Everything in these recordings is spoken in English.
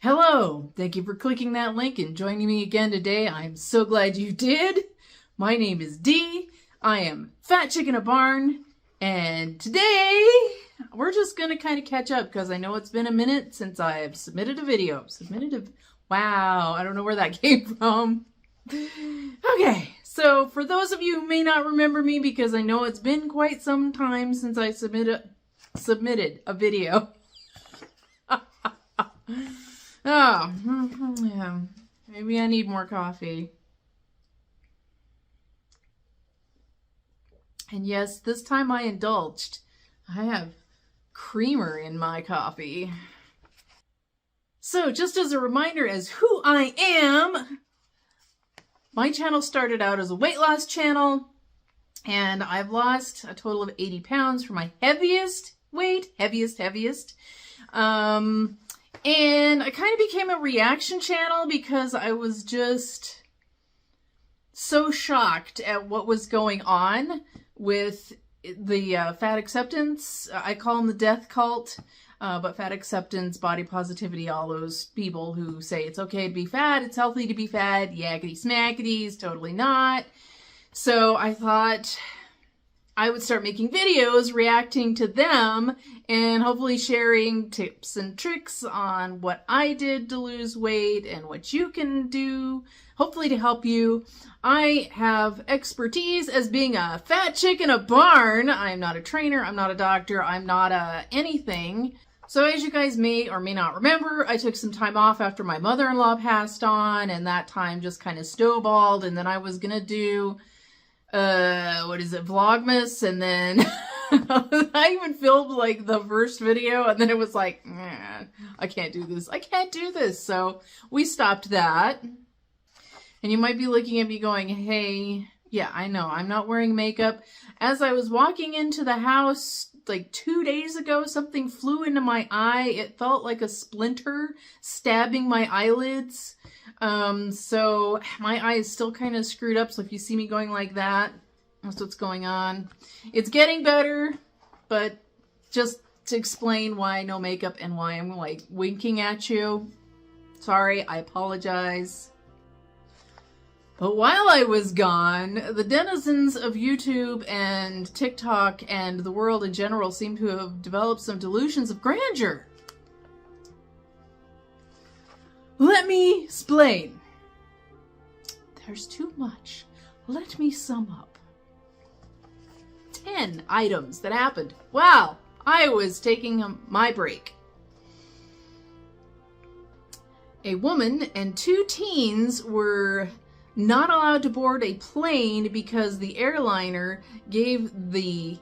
Hello, thank you for clicking that link and joining me again today. I'm so glad you did. My name is Dee. I am Fat Chick in a Barn, and today we're just gonna kind of catch up because I know it's been a minute since I've submitted a video. Wow, I don't know where that came from. Okay, so for those of you who may not remember me, because I know it's been quite some time since I submitted a video. Oh, yeah. Maybe I need more coffee. And yes, this time I indulged. I have creamer in my coffee. So, just as a reminder as who I am, my channel started out as a weight loss channel, and I've lost a total of 80 pounds for my heaviest weight. And I kind of became a reaction channel because I was just so shocked at what was going on with the fat acceptance. I call them the death cult, but fat acceptance, body positivity, all those people who say it's okay to be fat, it's healthy to be fat, yakety smackities, totally not. So I thought I would start making videos reacting to them and hopefully sharing tips and tricks on what I did to lose weight and what you can do, hopefully to help you. I have expertise as being a fat chick in a barn. I'm not a trainer, I'm not a doctor, I'm not anything. So as you guys may or may not remember, I took some time off after my mother-in-law passed on, and that time just kind of snowballed, and then I was gonna do Vlogmas, and then I even filmed like the first video, and then it was like, I can't do this. So we stopped that. And you might be looking at me going, hey, yeah, I know, I'm not wearing makeup. As I was walking into the house like 2 days ago, something flew into my eye. It felt like a splinter stabbing my eyelids. So my eye is still kind of screwed up. So if you see me going like that, that's what's going on. It's getting better, but just to explain why no makeup and why I'm like winking at you. Sorry, I apologize. But while I was gone, the denizens of YouTube and TikTok and the world in general seem to have developed some delusions of grandeur. Let me explain. There's too much. Let me sum up. 10 items that happened while I was taking my break. A woman and 2 teens were not allowed to board a plane because the airliner gave their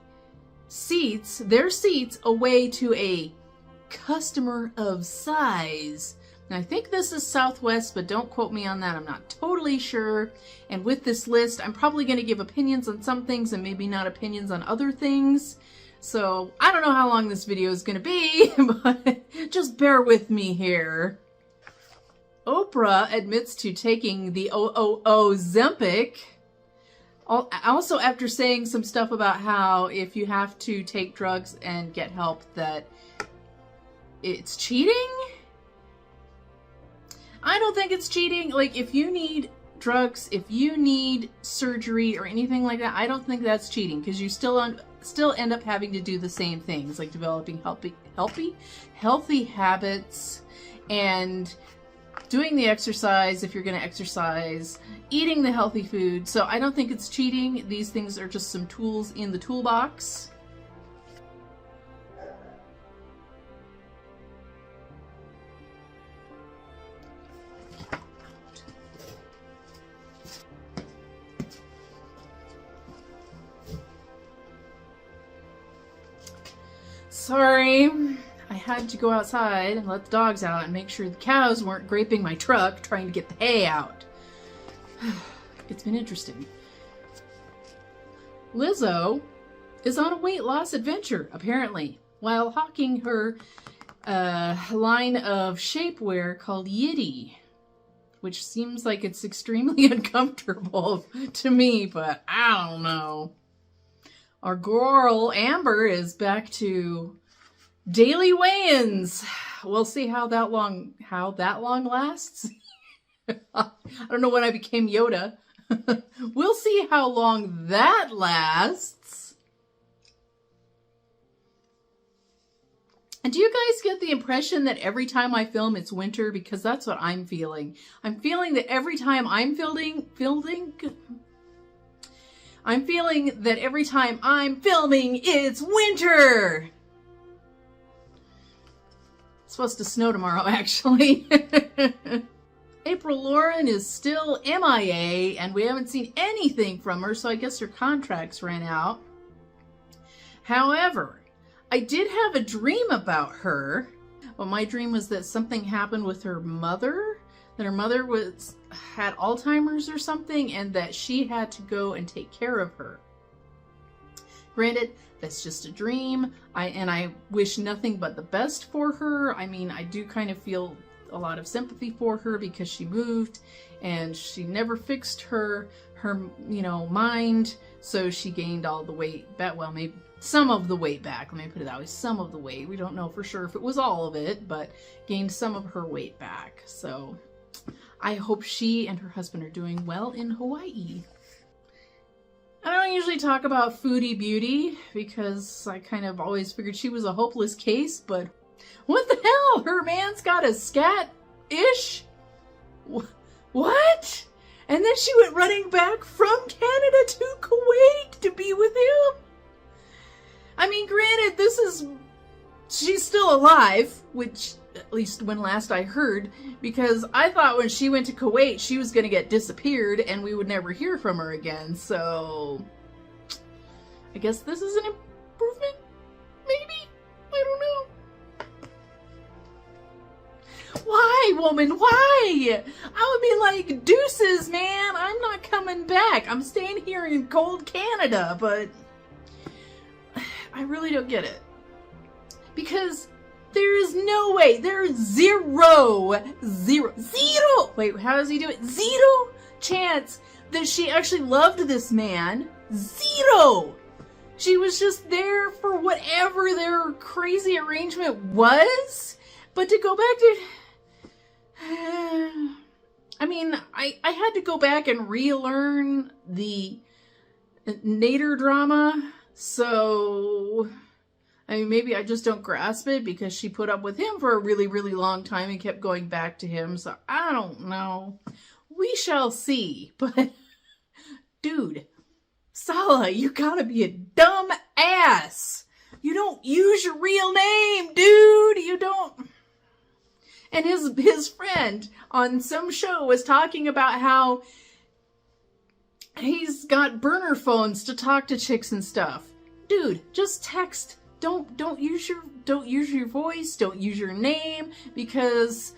seats away to a customer of size. Now, I think this is Southwest, but don't quote me on that. I'm not totally sure. And with this list, I'm probably going to give opinions on some things and maybe not opinions on other things. So I don't know how long this video is going to be, but just bear with me here. Oprah admits to taking the Ozempic. Also, after saying some stuff about how if you have to take drugs and get help, that it's cheating. I don't think it's cheating. Like, if you need drugs, if you need surgery or anything like that, I don't think that's cheating, because you still end up having to do the same things, like developing healthy habits and doing the exercise if you're going to exercise, eating the healthy food. So I don't think it's cheating. These things are just some tools in the toolbox. Sorry, I had to go outside and let the dogs out and make sure the cows weren't graping my truck trying to get the hay out. It's been interesting. Lizzo is on a weight loss adventure, apparently, while hawking her line of shapewear called Yitty, which seems like it's extremely uncomfortable to me, but I don't know. Our girl Amber is back to Daily weigh-ins. We'll see how that long lasts. I don't know when I became Yoda. We'll see how long that lasts. And do you guys get the impression that every time I film it's winter? Because that's what I'm feeling. I'm feeling that every time I'm filming, it's winter. It's supposed to snow tomorrow, actually. April Lauren is still MIA, and we haven't seen anything from her, so I guess her contracts ran out. However, I did have a dream about her. Well, my dream was that something happened with her mother, that her mother had Alzheimer's or something, and that she had to go and take care of her. Granted, that's just a dream, and I wish nothing but the best for her. I mean, I do kind of feel a lot of sympathy for her because she moved and she never fixed her mind, so she gained all the weight back. Well, maybe some of the weight back. Let me put it that way. Some of the weight. We don't know for sure if it was all of it, but gained some of her weight back. So I hope she and her husband are doing well in Hawaii. I don't usually talk about Foodie Beauty because I kind of always figured she was a hopeless case, but what the hell? Her man's got a scat-ish? What? And then she went running back from Canada to Kuwait to be with him? I mean, granted, she's still alive, which, at least when last I heard, because I thought when she went to Kuwait, she was going to get disappeared and we would never hear from her again, so I guess this is an improvement? Maybe? I don't know. Why, woman? Why? I would be like, deuces, man. I'm not coming back. I'm staying here in cold Canada, but I really don't get it. Because there is no way. There is zero. Wait, how does he do it? Zero chance that she actually loved this man. Zero. She was just there for whatever their crazy arrangement was. But to go back to... I mean, I had to go back and relearn the Nader drama, so I mean, maybe I just don't grasp it because she put up with him for a really, really long time and kept going back to him, so I don't know. We shall see, but dude, Sala, you gotta be a dumb ass. You don't use your real name, dude. You don't... And his friend on some show was talking about how he's got burner phones to talk to chicks and stuff. Dude, just text. Don't use your voice. Don't use your name, because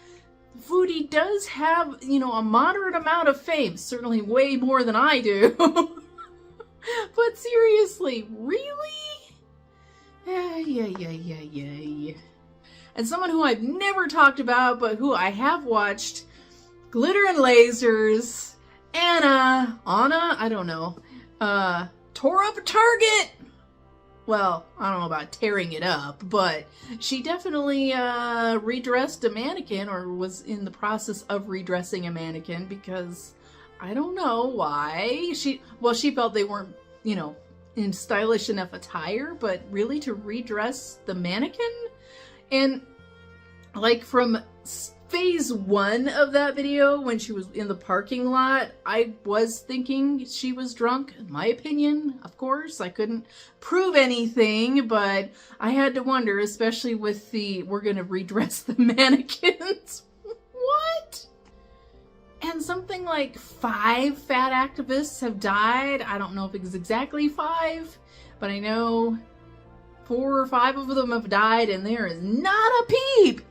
Foodie does have, a moderate amount of fame. Certainly way more than I do. But seriously, really? Yeah. And someone who I've never talked about, but who I have watched, Glitter and Lasers, Anna, I don't know, tore up a Target. Well, I don't know about tearing it up, but she definitely redressed a mannequin, or was in the process of redressing a mannequin, because I don't know why. She felt they weren't, in stylish enough attire, but really to redress the mannequin? And like from phase 1 of that video, when she was in the parking lot, I was thinking she was drunk. In my opinion, of course. I couldn't prove anything, but I had to wonder, especially with we're gonna redress the mannequins. What? And something like 5 fat activists have died. I don't know if it's exactly 5, but I know 4 or 5 of them have died, and there is not a peep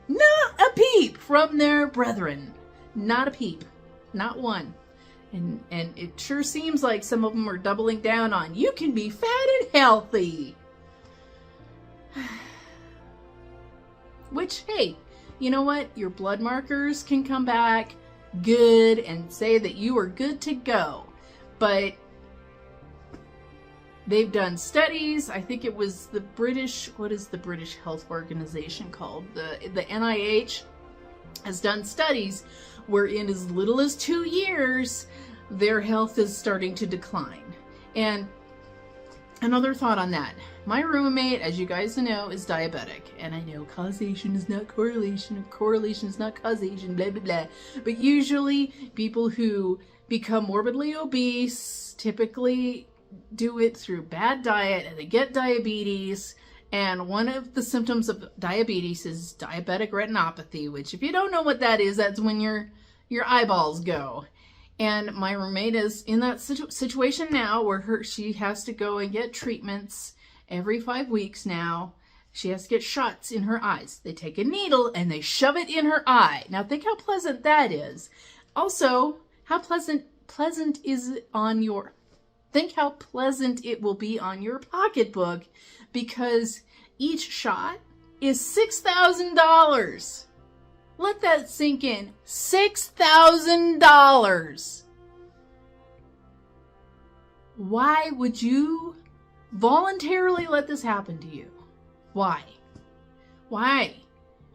from their brethren. Not a peep. Not one. And it sure seems like some of them are doubling down on, you can be fat and healthy. Which, hey, you know what? Your blood markers can come back good and say that you are good to go. But they've done studies. I think it was the British, what is the British Health Organization called? The NIH has done studies where in as little as 2 years, their health is starting to decline. And another thought on that. My roommate, as you guys know, is diabetic. And I know causation is not correlation, correlation is not causation, blah, blah, blah. But usually people who become morbidly obese typically do it through bad diet and they get diabetes. And one of the symptoms of diabetes is diabetic retinopathy, which if you don't know what that is, that's when your eyeballs go. And my roommate is in that situation now where she has to go and get treatments every 5 weeks now. She has to get shots in her eyes. They take a needle and they shove it in her eye. Now think how pleasant that is. Also, how pleasant is it on your... Think how pleasant it will be on your pocketbook, because each shot is $6,000. Let that sink in. $6,000. Why would you voluntarily let this happen to you? Why? Why?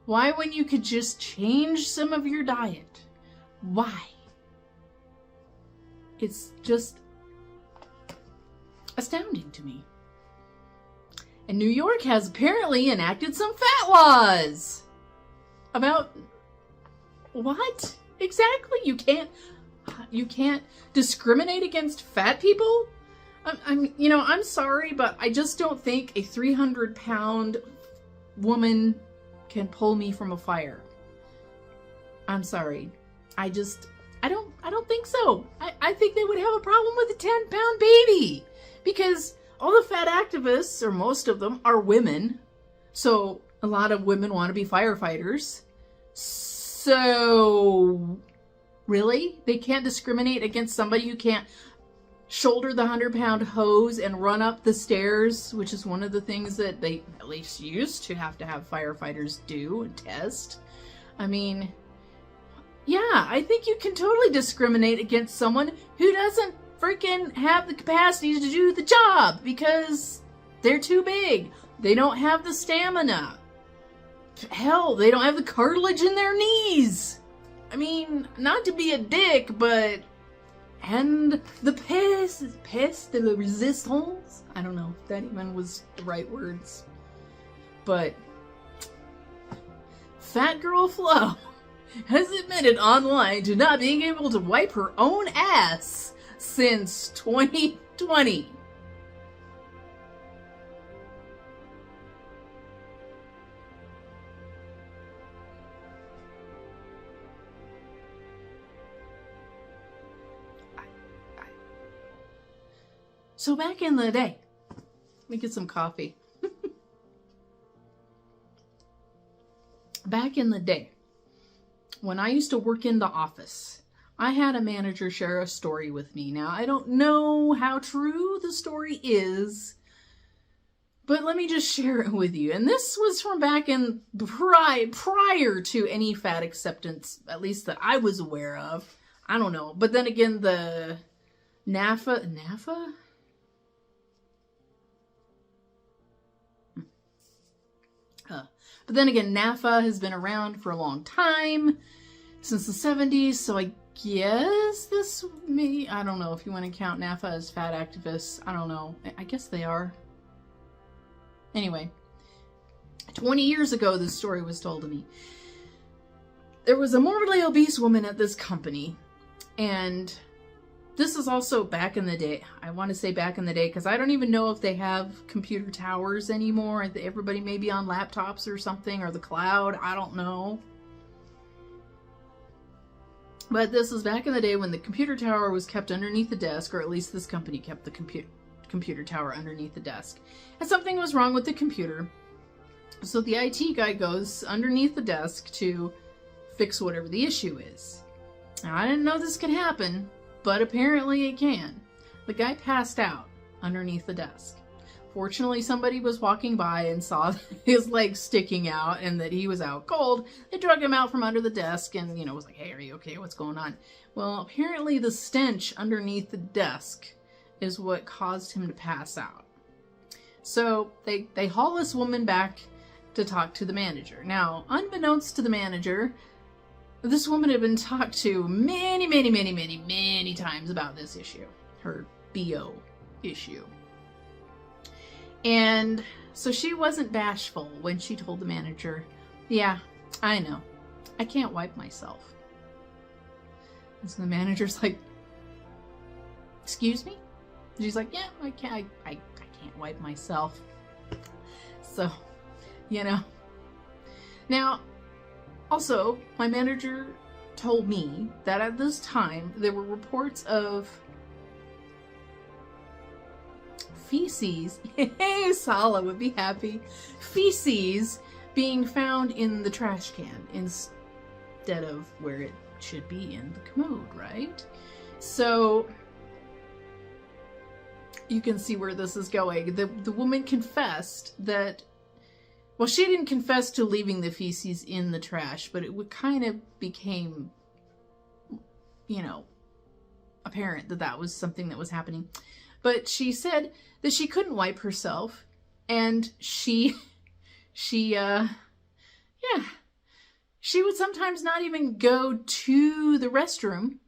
Why when you could just change some of your diet? Why? It's just astounding to me. And New York has apparently enacted some fat laws. About what? Exactly? You can't discriminate against fat people? I'm sorry, but I just don't think a 300-pound woman can pull me from a fire. I'm sorry. I don't think so. I think they would have a problem with a 10-pound baby, because all the fat activists, or most of them, are women. So a lot of women want to be firefighters. So really? They can't discriminate against somebody who can't shoulder the 100-pound hose and run up the stairs, which is one of the things that they at least used to have firefighters do and test. I mean, yeah, I think you can totally discriminate against someone who doesn't freaking have the capacity to do the job because they're too big. They don't have the stamina. Hell, they don't have the cartilage in their knees. I mean, not to be a dick, but... And the peste de la resistance? I don't know if that even was the right words. But... Fat Girl Flo has admitted online to not being able to wipe her own ass since 2020. So back in the day, let me get some coffee. Back in the day, when I used to work in the office, I had a manager share a story with me. Now, I don't know how true the story is, but let me just share it with you. And this was from back in prior to any fat acceptance, at least that I was aware of. I don't know. But then again, the NAFA? But then again, NAFA has been around for a long time, since the 70s, so I guess this may... I don't know if you want to count NAFA as fat activists. I don't know. I guess they are. Anyway, 20 years ago, this story was told to me. There was a morbidly obese woman at this company, and this is also back in the day. I want to say back in the day because I don't even know if they have computer towers anymore. Everybody may be on laptops or something, or the cloud. I don't know. But this was back in the day when the computer tower was kept underneath the desk, or at least this company kept the computer tower underneath the desk. And something was wrong with the computer. So the IT guy goes underneath the desk to fix whatever the issue is. Now, I didn't know this could happen, but apparently it can. The guy passed out underneath the desk. Fortunately, somebody was walking by and saw his legs sticking out and that he was out cold. They drug him out from under the desk and, was like, hey, are you okay? What's going on? Well, apparently the stench underneath the desk is what caused him to pass out. So they haul this woman back to talk to the manager. Now, unbeknownst to the manager, this woman had been talked to many times about this issue, her BO issue. And so she wasn't bashful when she told the manager, yeah, I know, I can't wipe myself. And so the manager's like, excuse me? And she's like, yeah, I can't wipe myself. So, you know. Now, also, my manager told me that at this time there were reports of feces, hey, Sala would be happy, feces being found in the trash can instead of where it should be in the commode, right? So you can see where this is going. The woman confessed that, well, she didn't confess to leaving the feces in the trash, but it would kind of became, you know, apparent that that was something that was happening. But she said that she couldn't wipe herself, and she would sometimes not even go to the restroom.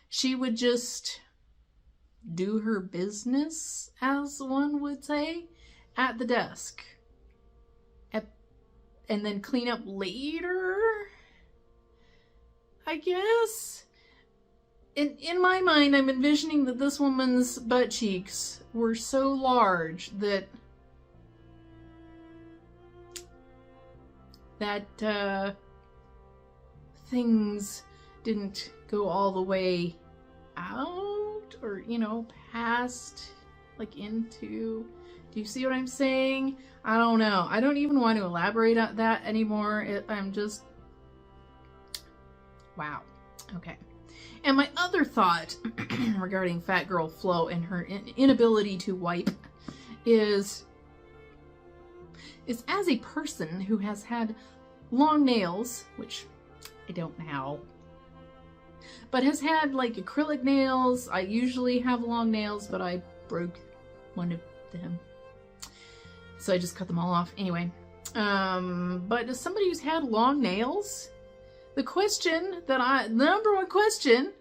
She would just do her business, as one would say, at the desk. And then clean up later, I guess. In my mind, I'm envisioning that this woman's butt cheeks were so large that things didn't go all the way out, or, you know, past, like, into... Do you see what I'm saying? I don't know. I don't even want to elaborate on that anymore. I'm just... Wow. Okay. And my other thought regarding Fat Girl Flo and her inability to wipe is as a person who has had long nails, which I don't now, but has had like acrylic nails. I usually have long nails, but I broke one of them, so I just cut them all off. Anyway, but as somebody who's had long nails, the number one question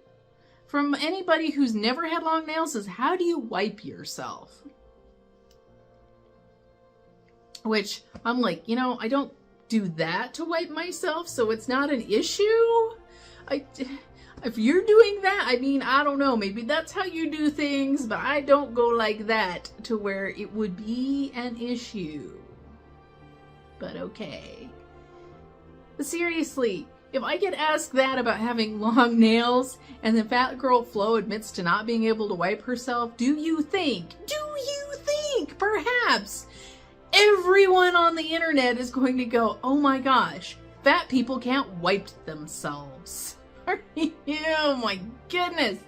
from anybody who's never had long nails is, how do you wipe yourself? Which I'm like, you know, I don't do that to wipe myself, so it's not an issue. If you're doing that, I mean, I don't know, maybe that's how you do things, but I don't go like that to where it would be an issue. But okay. But seriously, if I get asked that about having long nails, and then Fat Girl Flo admits to not being able to wipe herself, do you think perhaps everyone on the internet is going to go, oh my gosh, fat people can't wipe themselves? Oh my goodness.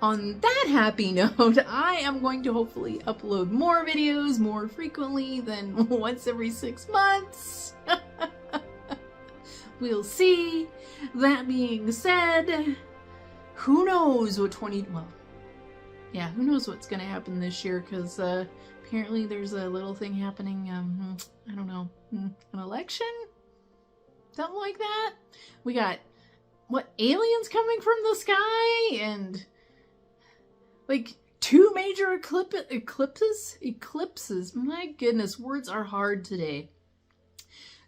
On that happy note, I am going to hopefully upload more videos more frequently than once every 6 months. We'll see. That being said, who knows what who knows what's going to happen this year, because apparently there's a little thing happening, I don't know, an election? Something like that? We got, aliens coming from the sky, and like 2 major eclipses? My goodness, words are hard today.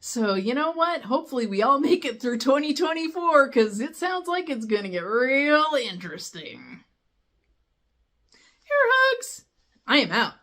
So, you know what? Hopefully we all make it through 2024, because it sounds like it's going to get real interesting. Here, hugs. I am out.